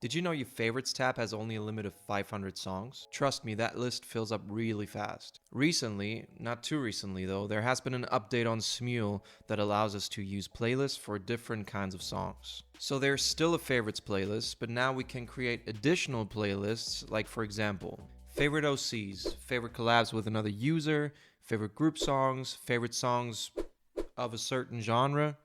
Did you know your favorites tab has only a limit of 500 songs? Trust me, that list fills up really fast. Recently, not too recently though, there has been an update on Smule that allows us to use playlists for different kinds of songs. So there's still a favorites playlist, but now we can create additional playlists, like for example, favorite OCs, favorite collabs with another user, favorite group songs of a certain genre,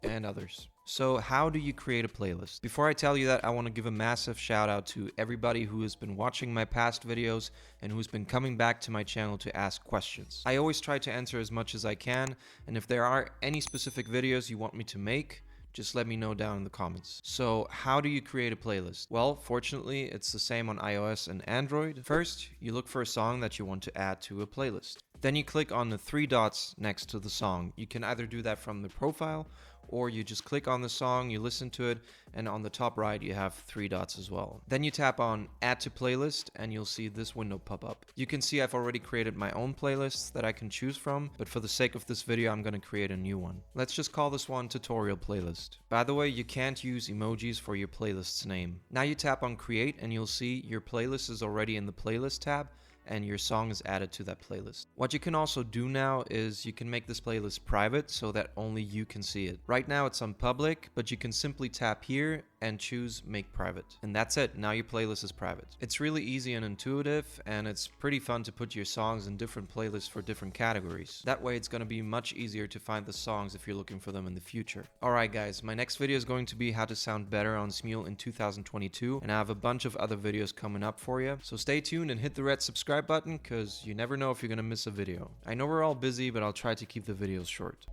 and others. So how do you create a playlist? Before I tell you that, I want to give a massive shout out to everybody who has been watching my past videos and who's been coming back to my channel to ask questions. I always try to answer as much as I can, and if there are any specific videos you want me to make, just let me know down in the comments. So how do you create a playlist? Well, fortunately, it's the same on iOS and Android. First, you look for a song that you want to add to a playlist. Then you click on the three dots next to the song. You can either do that from the profile, or you just click on the song, you listen to it, and on the top right you have three dots as well. Then you tap on Add to Playlist and you'll see this window pop up. You can see I've already created my own playlists that I can choose from, but for the sake of this video I'm going to create a new one. Let's just call this one Tutorial Playlist. By the way, you can't use emojis for your playlist's name. Now you tap on Create and you'll see your playlist is already in the Playlist tab, and your song is added to that playlist. What you can also do now is you can make this playlist private so that only you can see it. Right now it's on public, but you can simply tap here and choose make private. And that's it, now your playlist is private. It's really easy and intuitive, and it's pretty fun to put your songs in different playlists for different categories. That way it's going to be much easier to find the songs if you're looking for them in the future. Alright guys, my next video is going to be how to sound better on Smule in 2022, and I have a bunch of other videos coming up for you. So stay tuned and hit the red subscribe button, because you never know if you're gonna miss a video. I know we're all busy, but I'll try to keep the videos short.